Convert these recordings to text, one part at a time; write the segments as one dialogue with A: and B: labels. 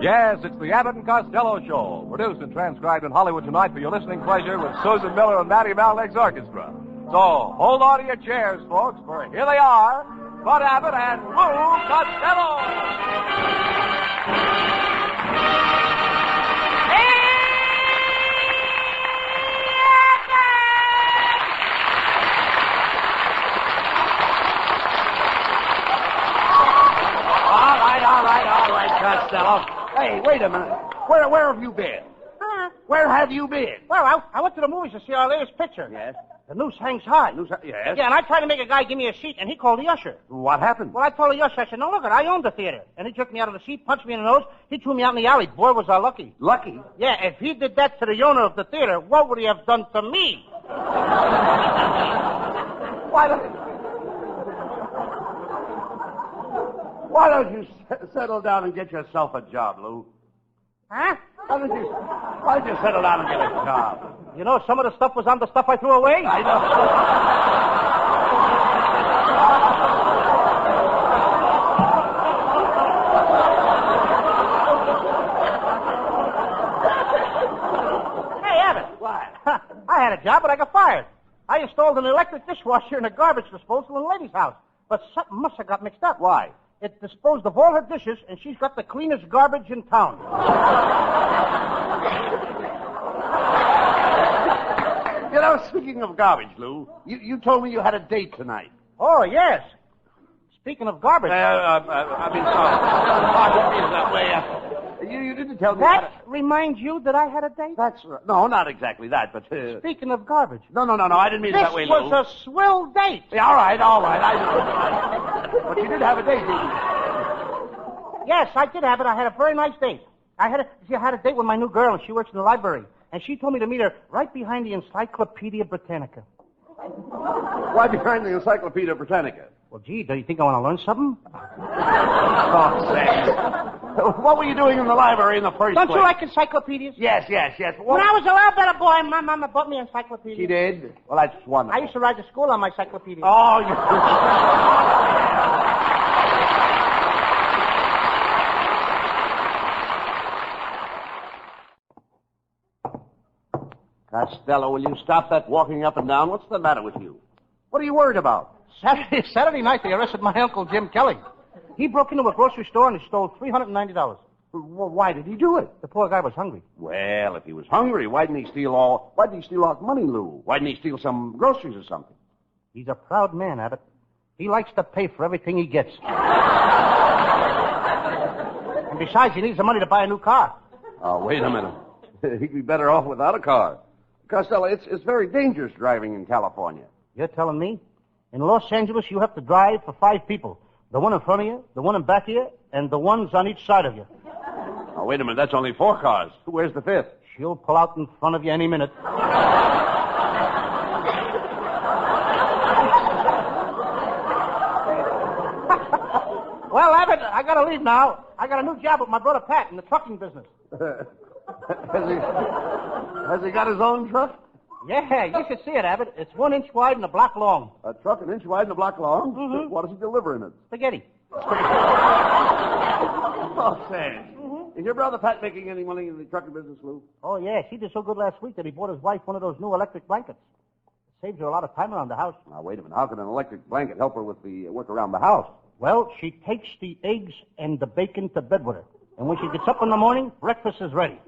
A: Yes, it's the Abbott and Costello Show, produced and transcribed in Hollywood tonight for your listening pleasure with Susan Miller and Matty Malnick's orchestra. So, hold on to your chairs, folks, for here they are, Bud Abbott and Lou Costello.
B: All right, Costello. Hey, wait a minute. Where have you been?
C: Huh?
B: Where have you been?
C: Well, I went to the movies to see our latest picture.
B: Yes.
C: The noose hangs high.
B: Yes.
C: Yeah, and I tried to make a guy give me a seat, and he called the usher.
B: What happened?
C: Well, I told the usher, I said, no, look, I own the theater. And he took me out of the seat, punched me in the nose. He threw me out in the alley. Boy, was I lucky.
B: Lucky?
C: Yeah, if he did that to the owner of the theater, what would he have done to me?
B: Why don't you settle down and get yourself a job, Lou?
C: Huh?
B: Why don't you settle down and get a job?
C: You know, some of the stuff was on the stuff I threw away.
B: I know.
C: Hey, Abbott.
B: What?
C: I had a job, but I got fired. I installed an electric dishwasher in a garbage disposal in a lady's house. But something must have got mixed up.
B: Why?
C: It disposed of all her dishes, and she's got the cleanest garbage in town.
B: You know, speaking of garbage, Lou, you told me you had a date tonight.
C: Oh, yes. Speaking of garbage.
B: Sorry. Pardon me that way. You didn't tell me.
C: That reminds you that I had a date?
B: That's right. No, not exactly that, but...
C: Speaking of garbage.
B: No, I didn't mean it that way, Lou.
C: This was a swell date.
B: Yeah, all right, I know. But you did have a date, didn't you?
C: Yes, I did have it. I had a very nice date. I had a date with my new girl, and she works in the library. And she told me to meet her right behind the Encyclopedia Britannica.
B: Why behind the Encyclopedia Britannica?
C: Well, gee, do you think I want to learn something?
B: Oh, say. What were you doing in the library in the first
C: Don't
B: place?
C: you like encyclopedias?
B: Yes.
C: When I was a little better boy, my mama bought me encyclopedias.
B: She did? Well, that's wonderful.
C: I used to ride to school on my encyclopedia.
B: Oh, you... Costello, will you stop that walking up and down? What's the matter with you? What are you worried about?
C: Saturday night, they arrested my Uncle Jim Kelly. He broke into a grocery store and he stole $390.
B: Well, why did he do it?
C: The poor guy was hungry.
B: Well, if he was hungry, why didn't he steal all money, Lou? Why didn't he steal some groceries or something?
C: He's a proud man, Abbott. He likes to pay for everything he gets. And besides, he needs the money to buy a new car.
B: Oh, wait a minute. He'd be better off without a car. Costello, it's very dangerous driving in California.
C: You're telling me? In Los Angeles, you have to drive for 5 people. The one in front of you, the one in back of you, and the ones on each side of you.
B: Oh, wait a minute. That's only 4 cars. Where's the 5th?
C: She'll pull out in front of you any minute. Well, Abbott, I gotta leave now. I got a new job with my brother Pat in the trucking business.
B: Has he got his own truck?
C: Yeah, you should see it, Abbott. It's 1 inch wide and a block long.
B: A truck 1 inch wide and a block long?
C: Mm-hmm.
B: What does he deliver in it?
C: Spaghetti.
B: Oh, Sam. Mm-hmm. Is your brother Pat making any money in the trucking business, Lou?
C: Oh, yeah. She did so good last week that he bought his wife one of those new electric blankets. It saves her a lot of time around the house.
B: Now, wait a minute. How can an electric blanket help her with the work around the house?
C: Well, she takes the eggs and the bacon to bed with her. And when she gets up in the morning, breakfast is ready.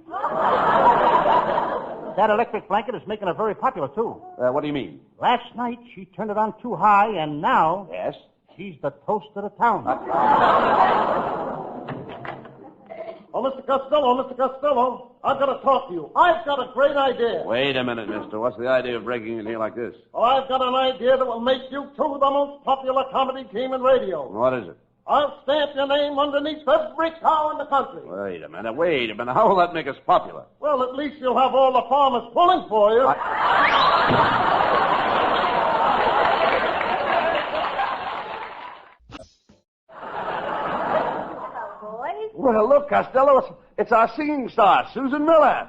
C: That electric blanket is making her very popular, too.
B: What do you mean?
C: Last night, she turned it on too high, and now...
B: Yes?
C: She's the toast of the town.
D: Oh, Mr. Costello, I've got to talk to you. I've got a great idea.
B: Wait a minute, mister. What's the idea of breaking in here like this?
D: Oh, I've got an idea that will make you two the most popular comedy team in radio.
B: What is it?
D: I'll stamp your name underneath every cow in the country.
B: Wait a minute. How will that make us popular?
D: Well, at least you'll have all the farmers pulling for you.
B: Well, look, Costello, it's our singing star, Susan Miller.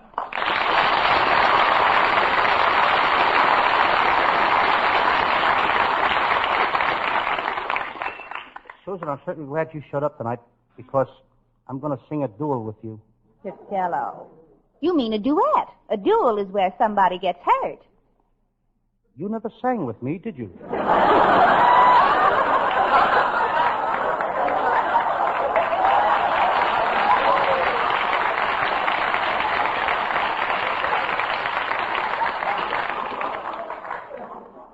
C: Susan, I'm certainly glad you showed up tonight because I'm going to sing a duel with you.
E: Costello. You mean a duet. A duel is where somebody gets hurt.
C: You never sang with me, did you?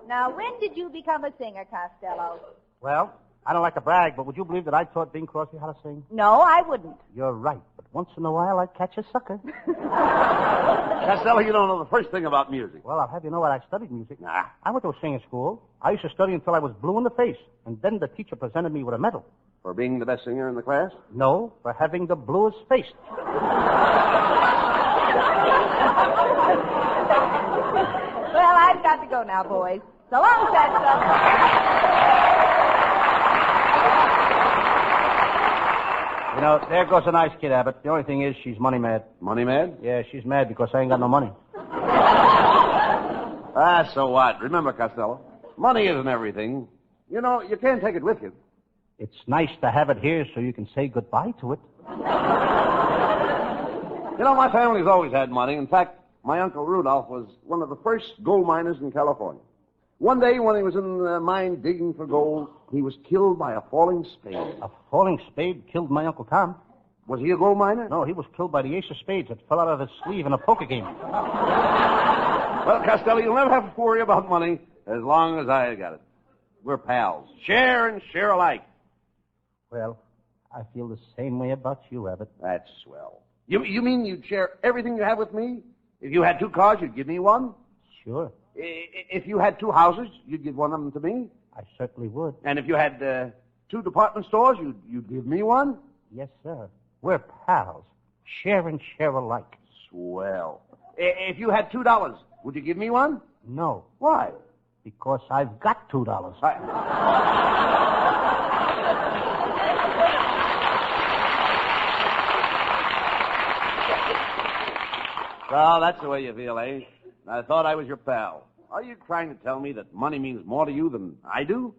E: Now, when did you become a singer, Costello?
C: Well, I don't like to brag, but would you believe that I taught Bing Crosby how to sing?
E: No, I wouldn't.
C: You're right, but once in a while I catch a sucker.
B: Costello, you don't know the first thing about music.
C: Well, I'll have you know what I studied music.
B: Nah.
C: I went to a singing school. I used to study until I was blue in the face, and then the teacher presented me with a medal.
B: For being the best singer in the class?
C: No, for having the bluest face.
E: Well, I've got to go now, boys. So long, Costello.
C: You know, there goes a nice kid, Abbott. The only thing is she's money mad.
B: Money mad?
C: Yeah, she's mad because I ain't got no money.
B: So what? Remember, Costello, money isn't everything. You know, you can't take it with you.
C: It's nice to have it here so you can say goodbye to it.
B: You know, my family's always had money. In fact, my Uncle Rudolph was one of the first gold miners in California. One day when he was in the mine digging for gold, he was killed by a falling spade.
C: A falling spade killed my Uncle Tom.
B: Was he a gold miner?
C: No, he was killed by the ace of spades that fell out of his sleeve in a poker game.
B: Well, Costello, you'll never have to worry about money as long as I got it. We're pals. Share and share alike.
C: Well, I feel the same way about you, Abbott.
B: That's swell. You mean you'd share everything you have with me? If you had 2 cars, you'd give me one?
C: Sure.
B: If you had 2 houses, you'd give one of them to me?
C: I certainly would.
B: And if you had 2 department stores, you'd give me one?
C: Yes, sir. We're pals. Share and share alike.
B: Swell. If you had $2, would you give me one?
C: No,
B: Why?
C: because I've got $2.
B: Well, that's the way you feel, eh? I thought I was your pal. Are you trying to tell me that money means more to you than I do?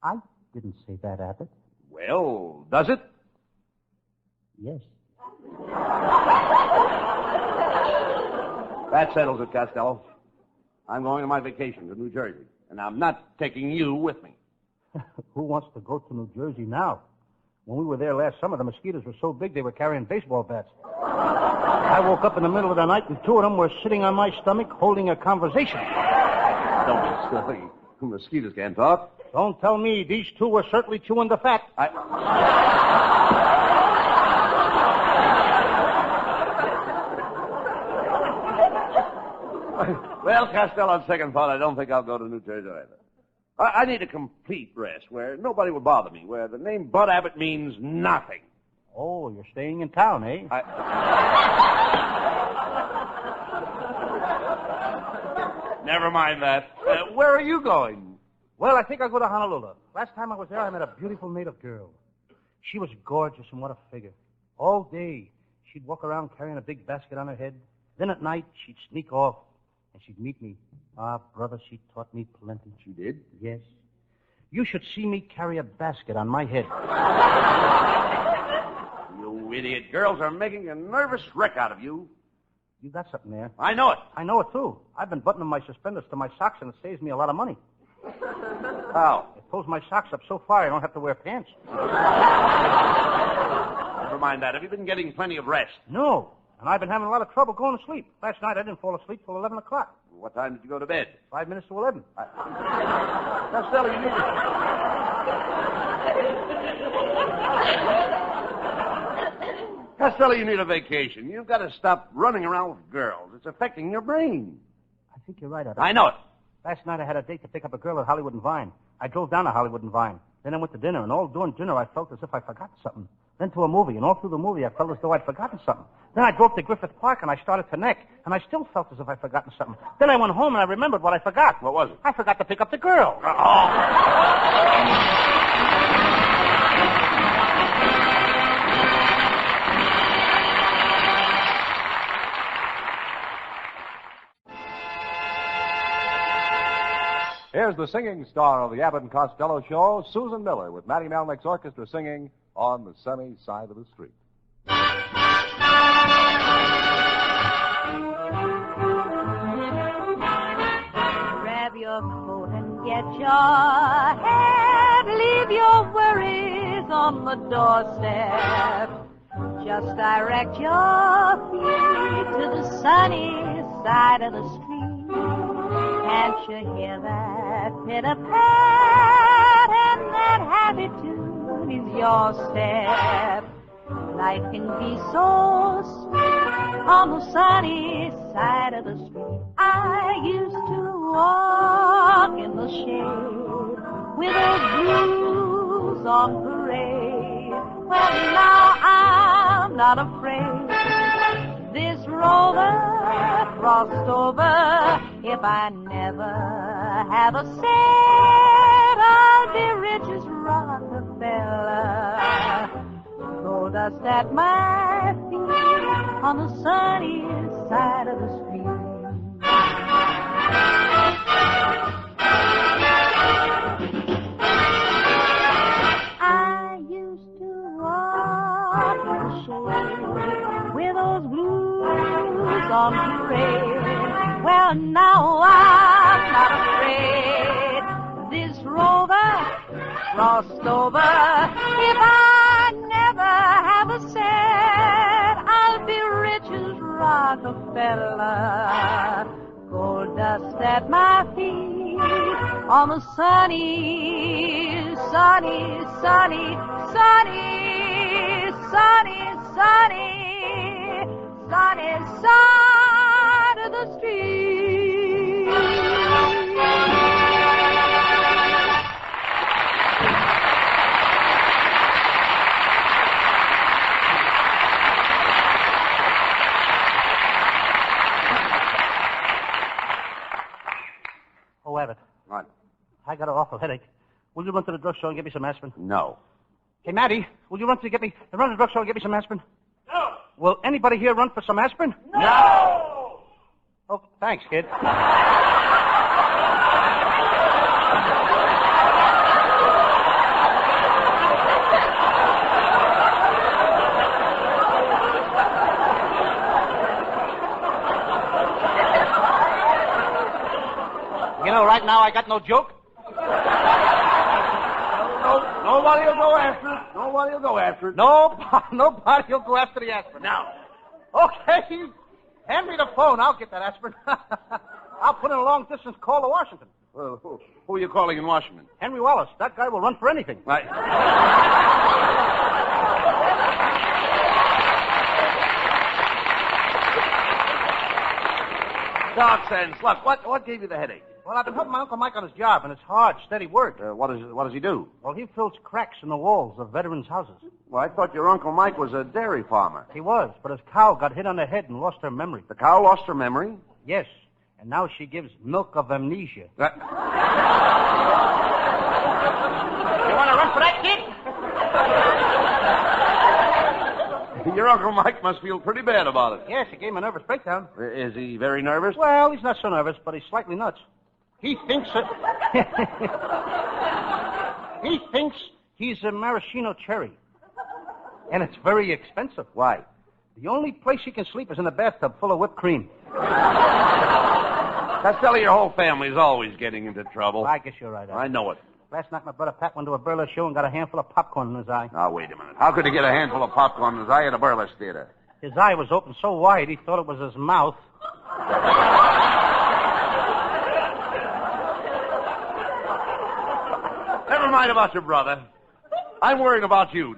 C: I didn't say that, Abbott.
B: Well, does it?
C: Yes.
B: That settles it, Costello. I'm going on my vacation to New Jersey, and I'm not taking you with me.
C: Who wants to go to New Jersey now? When we were there last summer, the mosquitoes were so big they were carrying baseball bats. I woke up in the middle of the night, and 2 of them were sitting on my stomach holding a conversation.
B: Don't be silly. The mosquitoes can't talk.
C: Don't tell me. These 2 were certainly chewing the fat.
B: Well, Costello, on second thought, I don't think I'll go to New Jersey either. I need a complete rest where nobody will bother me, where the name Bud Abbott means nothing.
C: Oh, you're staying in town, eh?
B: Never mind that. Where are you going?
C: Well, I think I'll go to Honolulu. Last time I was there, I met a beautiful native girl. She was gorgeous, and what a figure. All day, she'd walk around carrying a big basket on her head. Then at night, she'd sneak off, and she'd meet me. Ah, brother, she taught me plenty.
B: She did?
C: Yes. You should see me carry a basket on my head.
B: You idiot. Girls are making a nervous wreck out of you.
C: You got something there.
B: I know it.
C: I know it, too. I've been buttoning my suspenders to my socks, and it saves me a lot of money.
B: How?
C: It pulls my socks up so far I don't have to wear pants.
B: Never mind that. Have you been getting plenty of rest?
C: No. And I've been having a lot of trouble going to sleep. Last night I didn't fall asleep till 11 o'clock.
B: What time did you go to bed?
C: 5 minutes to 11.
B: Costello, you need Costello, you need a vacation. You've got to stop running around with girls. It's affecting your brain.
C: I think you're right, Abbott.
B: I know it.
C: Last night I had a date to pick up a girl at Hollywood and Vine. I drove down to Hollywood and Vine. Then I went to dinner, and all during dinner I felt as if I'd forgotten something. Then to a movie, and all through the movie I felt as though I'd forgotten something. Then I drove to Griffith Park, and I started to neck, and I still felt as if I'd forgotten something. Then I went home, and I remembered what I forgot.
B: What was it?
C: I forgot to pick up the girl.
A: Here's the singing star of the Abbott and Costello Show, Susan Miller, with Matty Malnick's orchestra singing on the sunny side of the street.
E: Grab your coat and get your hat. Leave your worries on the doorstep. Just direct your feet to the sunny side of the street. Can't you hear that pitter-pat? And that happy tune is your step. Life can be so sweet on the sunny side of the street. I used to walk in the shade with those blues on parade. Well, now I'm not afraid. This rover crossed over. If I never have a cent, I'll be rich as Rockefeller. Gold dust at my feet on the sunny side of the street. I used to walk in the shade with those blues on parade. Well, now I'm not afraid. This rover crossed over. If I never have a cent, I'll be rich as Rockefeller. Gold dust at my feet on the sunny, sunny, sunny, sunny, sunny, sunny, sunny side of the street.
C: Oh, Abbott,
B: What?
C: I got an awful headache. Will you run to the drugstore and get me some aspirin?
B: No.
C: Hey, Maddie, will you run to the drugstore and get me some aspirin? No. Will anybody here run for some aspirin?
D: No!
C: Oh, thanks, kid. You know, right now I got no joke.
B: Nobody will go after it. Nobody will go after it.
C: Nobody will go after the aspirin.
B: Now.
C: Okay. Hand me the phone. I'll get that aspirin. I'll put in a long-distance call to Washington.
B: Who are you calling in Washington?
C: Henry Wallace. That guy will run for anything.
B: Right. Doc Sands, look, what gave you the headache?
C: Well, I've been helping my Uncle Mike on his job, and it's hard, steady work.
B: What does he do?
C: Well, he fills cracks in the walls of veterans' houses.
B: Well, I thought your Uncle Mike was a dairy farmer.
C: He was, but his cow got hit on the head and lost her memory.
B: The cow lost her memory?
C: Yes, and now she gives milk of amnesia.
B: Uh,
C: You want to run for that, kid?
B: Your Uncle Mike must feel pretty bad about it.
C: Yes, he gave him a nervous breakdown.
B: Is he very nervous?
C: Well, he's not so nervous, but he's slightly nuts. He thinks he thinks he's a maraschino cherry. And it's very expensive.
B: Why?
C: The only place he can sleep is in a bathtub full of whipped cream.
B: Costello, your whole family's always getting into trouble.
C: I guess you're right.
B: I know it.
C: Last night my brother Pat went to a burlesque show and got a handful of popcorn in his eye.
B: Now, wait a minute. How could he get a handful of popcorn in his eye at a burlesque theater?
C: His eye was open so wide he thought it was his mouth.
B: Never mind about your brother. I'm worried about you.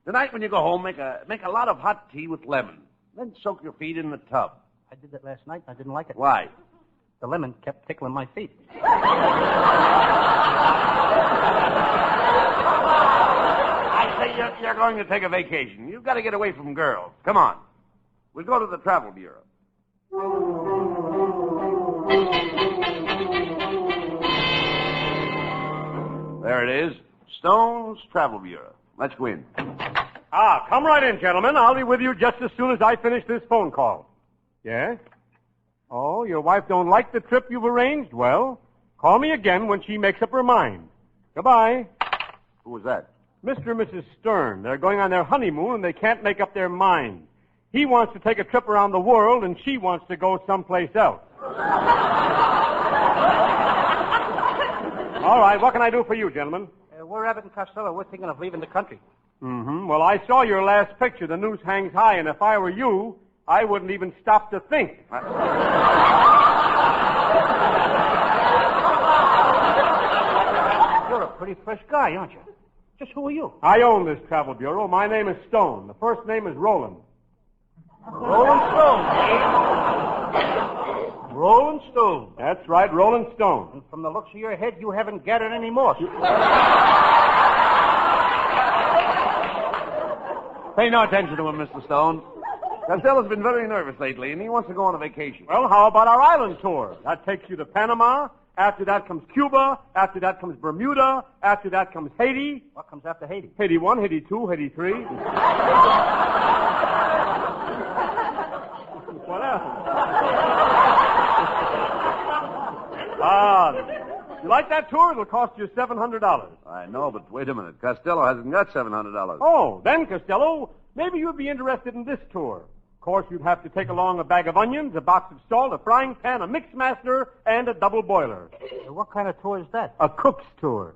B: Tonight when you go home, make a lot of hot tea with lemon. Then soak your feet in the tub.
C: I did that last night and I didn't like it.
B: Why?
C: The lemon kept tickling my feet.
B: I say you're going to take a vacation. You've got to get away from girls. Come on. We'll go to the Travel Bureau. There it is. Stone's Travel Bureau. Let's go in.
D: Come right in, gentlemen. I'll be with you just as soon as I finish this phone call. Yes? Oh, your wife don't like the trip you've arranged? Well, call me again when she makes up her mind. Goodbye.
B: Who was that?
D: Mr. and Mrs. Stern. They're going on their honeymoon and they can't make up their mind. He wants to take a trip around the world and she wants to go someplace else. All right, what can I do for you, gentlemen?
C: We're Abbott and Costello. We're thinking of leaving the country.
D: Mm-hmm. Well, I saw your last picture. The noose hangs high, and if I were you, I wouldn't even stop to think.
C: You're a pretty fresh guy, aren't you? Just who are you?
D: I own this travel bureau. My name is Stone. The first name is Roland.
C: Rolling Stone, eh? Rolling Stone.
D: That's right, Roland Stone.
C: And from the looks of your head, you haven't gathered any moss.
B: Pay no attention to him, Mr. Stone. Costello's been very nervous lately, and he wants to go on a vacation.
D: Well, how about our island tour? That takes you to Panama. After that comes Cuba. After that comes Bermuda. After that comes Haiti.
C: What comes after Haiti?
D: Haiti 1, Haiti 2, Haiti 3. What else? You like that tour? It'll cost you $700.
B: I know, but wait a minute. Costello hasn't got $700.
D: Oh, then, Costello, maybe you'd be interested in this tour. Of course, you'd have to take along a bag of onions, a box of salt, a frying pan, a mixmaster, and a double boiler.
C: What kind of tour is that?
D: A cook's tour.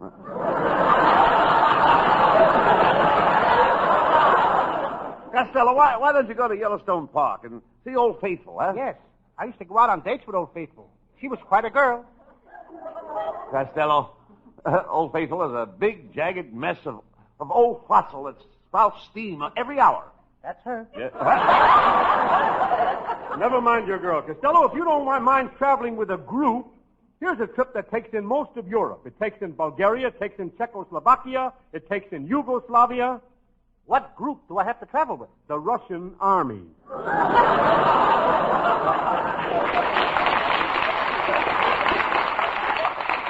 B: Costello, why don't you go to Yellowstone Park and see Old Faithful, huh?
C: Yes. I used to go out on dates with Old Faithful. She was quite a girl.
B: Costello, Old Faithful is a big, jagged mess of old fossil that spouts steam every hour.
C: That's her.
B: Yeah.
D: Never mind your girl. Costello, if you don't mind traveling with a group, here's a trip that takes in most of Europe. It takes in Bulgaria, it takes in Czechoslovakia, it takes in Yugoslavia.
C: What group do I have to travel with?
D: The Russian Army.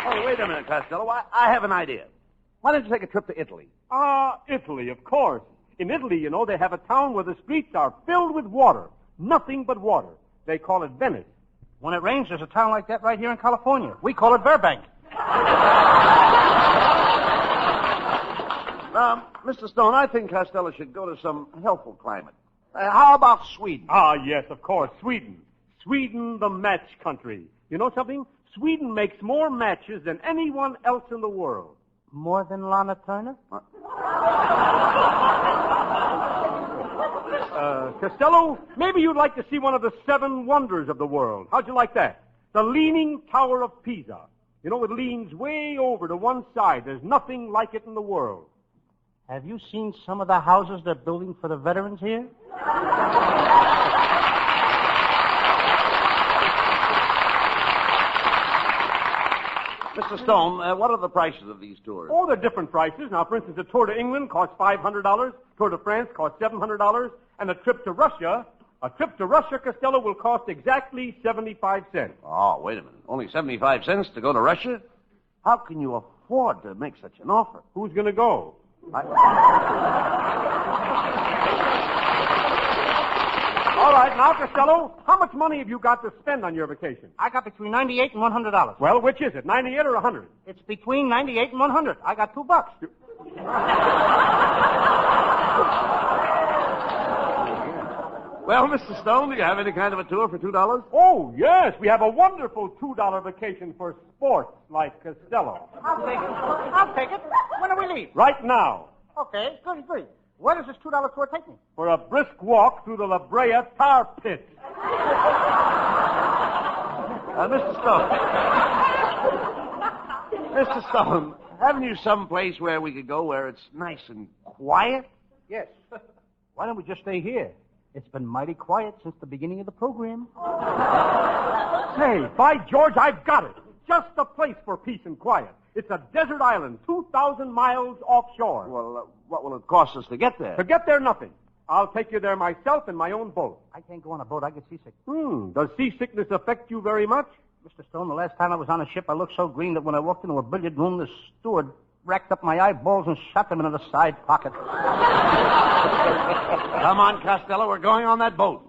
B: Oh, wait a minute, Costello. I have an idea. Why don't you take a trip to Italy?
D: Italy, of course. In Italy, you know, they have a town where the streets are filled with water. Nothing but water. They call it Venice.
C: When it rains, there's a town like that right here in California. We call it Burbank.
B: Mr. Stone, I think Costello should go to some healthful climate. How about Sweden?
D: Yes, of course, Sweden. Sweden, the match country. You know something? Sweden makes more matches than anyone else in the world.
C: More than Lana Turner?
D: Costello, maybe you'd like to see one of the 7 wonders of the world. How'd you like that? The Leaning Tower of Pisa. You know, it leans way over to one side. There's nothing like it in the world.
C: Have you seen some of the houses they're building for the veterans here?
B: Mr. Stone, what are the prices of these tours?
D: Oh, they're different prices. Now, for instance, a tour to England costs $500, tour to France costs $700, and a trip to Russia, Costello, will cost exactly 75 cents.
B: Oh, wait a minute. Only 75 cents to go to Russia? How can you afford to make such an offer?
D: Who's going to go? All right, now, Costello, how much money have you got to spend on your vacation?
C: I got between $98 and $100.
D: Well, which is it, 98 or 100?
C: It's between $98 and $100. I got $2.
B: Well, Mr. Stone, do you have any kind of a tour for $2?
D: Oh, yes. We have a wonderful $2 vacation for sports like Costello.
C: I'll take it. I'll take it. When do we leave?
D: Right now.
C: Okay, good. Where does this $2 tour take me?
D: For a brisk walk through the La Brea tar pit.
B: Mr. Stone. Mr. Stone, haven't you some place where we could go where it's nice and quiet?
C: Yes. Why don't we just stay here? It's been mighty quiet since the beginning of the program.
D: Hey, by George, I've got it. Just the place for peace and quiet. It's a desert island, 2,000 miles offshore.
B: Well, what will it cost us to get there?
D: To get there, nothing. I'll take you there myself in my own boat.
C: I can't go on a boat. I get seasick.
D: Does seasickness affect you very much?
C: Mr. Stone, the last time I was on a ship, I looked so green that when I walked into a billiard room, the steward racked up my eyeballs and shot them into the side pocket.
B: Come on, Costello. We're going on that boat.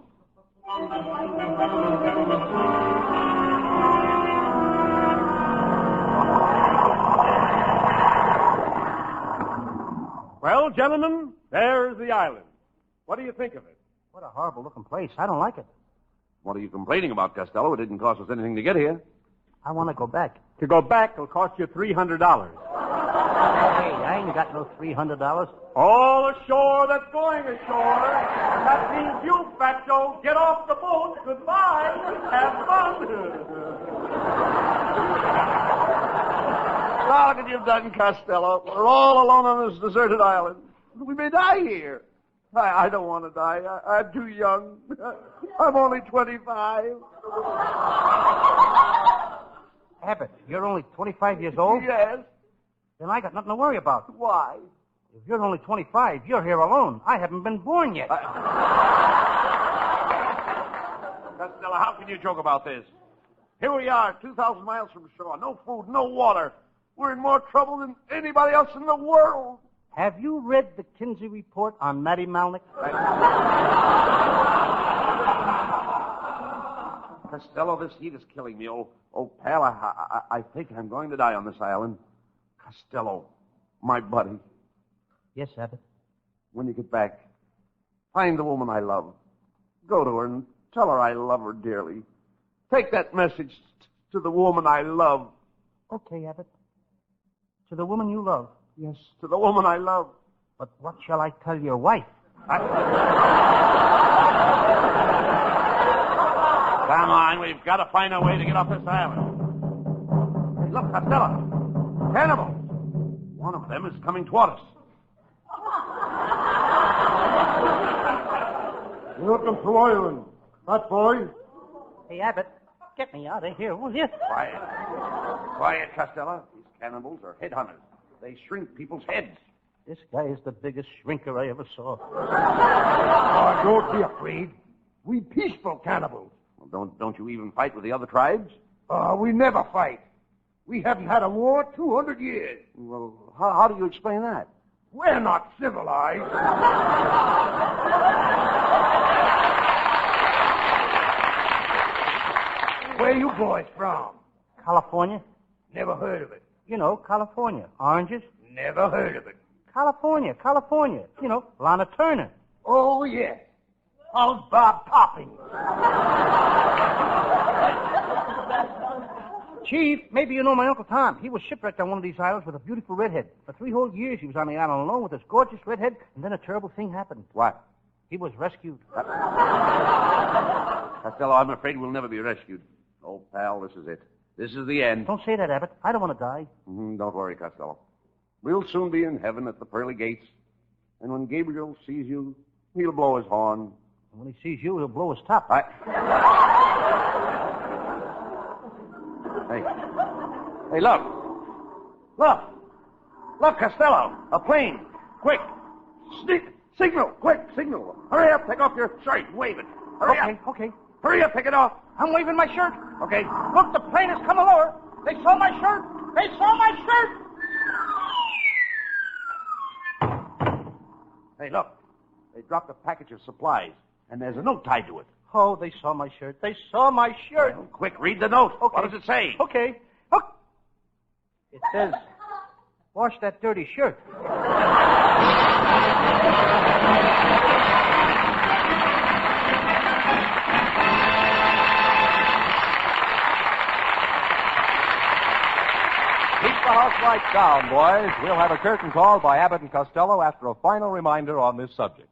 D: Well, gentlemen, there's the island. What do you think of it?
C: What a horrible-looking place. I don't like it.
B: What are you complaining about, Costello? It didn't cost us anything to get here.
C: I want to go back.
D: To go back, it'll cost you $300.
C: Hey, I ain't got no $300.
D: All ashore that's going ashore. That means you, Fatso. Get off the boat. Goodbye. Have fun.
B: Look what you've done, Costello. We're all alone on this deserted island. We may die here. I don't want to die. I'm too young. I'm only 25.
C: Abbott, you're only 25 years old?
B: Yes.
C: Then I got nothing to worry about.
B: Why?
C: If you're only 25, you're here alone. I haven't been born yet.
B: Costello, how can you joke about this? Here we are, 2,000 miles from shore. No food, no water. We're in more trouble than anybody else in the world.
C: Have you read the Kinsey report on Matty Malnick?
B: Costello, this heat is killing me. Oh, pal, I think I'm going to die on this island. Costello, my buddy,
C: Yes, Abbott.
B: when you get back, find the woman I love. Go to her and tell her I love her dearly. Take that message to the woman I love.
C: Okay, Abbott. To the woman you love.
B: Yes, to the woman I love.
C: But what shall I tell your wife?
B: Come on, we've got to find a way to get off this island. Hey, look, Costello. Cannibals. One of them is coming toward us.
D: Welcome to Ireland. Fat boy.
C: Hey, Abbott, get me out of here, will you?
B: Quiet. Quiet, Costello. These cannibals are headhunters. They shrink people's heads.
C: This guy is the biggest shrinker I ever saw.
F: Oh, don't be afraid. We peaceful cannibals.
B: Well, don't you even fight with the other tribes?
F: We never fight. We haven't had a war 200 years.
B: Well, how do you explain that?
F: We're not civilized. Where you boys from?
C: California?
F: Never heard of it.
C: You know, California. Oranges?
F: Never heard of it.
C: California. You know, Lana Turner.
F: Oh, yes. How's Bob Topping?
C: Chief, maybe you know my Uncle Tom. He was shipwrecked on one of these islands with a beautiful redhead. For 3 whole years, he was on the island alone with this gorgeous redhead, and then a terrible thing happened.
B: What?
C: He was rescued.
B: Costello, I'm afraid we'll never be rescued. Oh, pal, this is it. This is the end.
C: Don't say that, Abbott. I don't want to die.
B: Don't worry, Costello. We'll soon be in heaven at the pearly gates. And when Gabriel sees you, he'll blow his horn.
C: And when he sees you, he'll blow his top.
B: Hey, look. Look. Look, Costello. A plane. Quick. Signal. Quick, signal. Hurry up. Take off your shirt and wave it. Hurry up.
C: Okay.
B: Hurry up. Take it off.
C: I'm waving my shirt.
B: Okay.
C: Look, the plane is coming lower. They saw my shirt. They saw my shirt.
B: Hey, look. They dropped a package of supplies, and there's a note tied to it.
C: Oh, they saw my shirt. They saw my shirt.
B: Well, quick, read the note.
C: Okay.
B: What does it say?
C: Okay. Look. It says, wash that dirty shirt.
A: Keep the house lights down, boys. We'll have a curtain call by Abbott and Costello after a final reminder on this subject.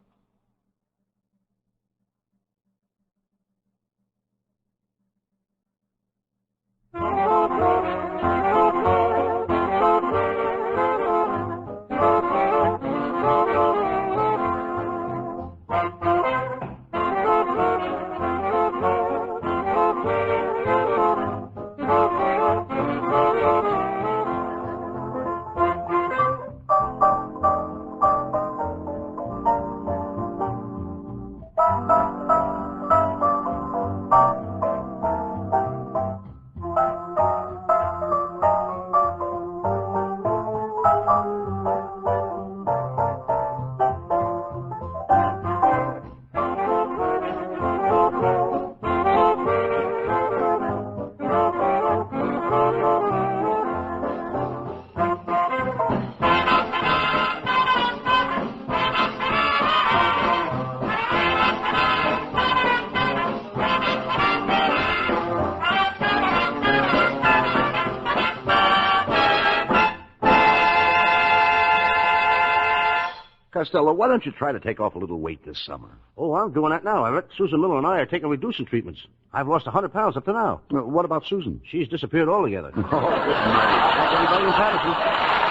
B: Costello, why don't you try to take off a little weight this summer?
C: Oh, I'm doing that now, Everett. Susan Miller and I are taking reducing treatments. I've lost 100 pounds up to now.
B: What about Susan?
C: She's disappeared altogether.
B: Oh, good night.
C: Like everybody in Patterson.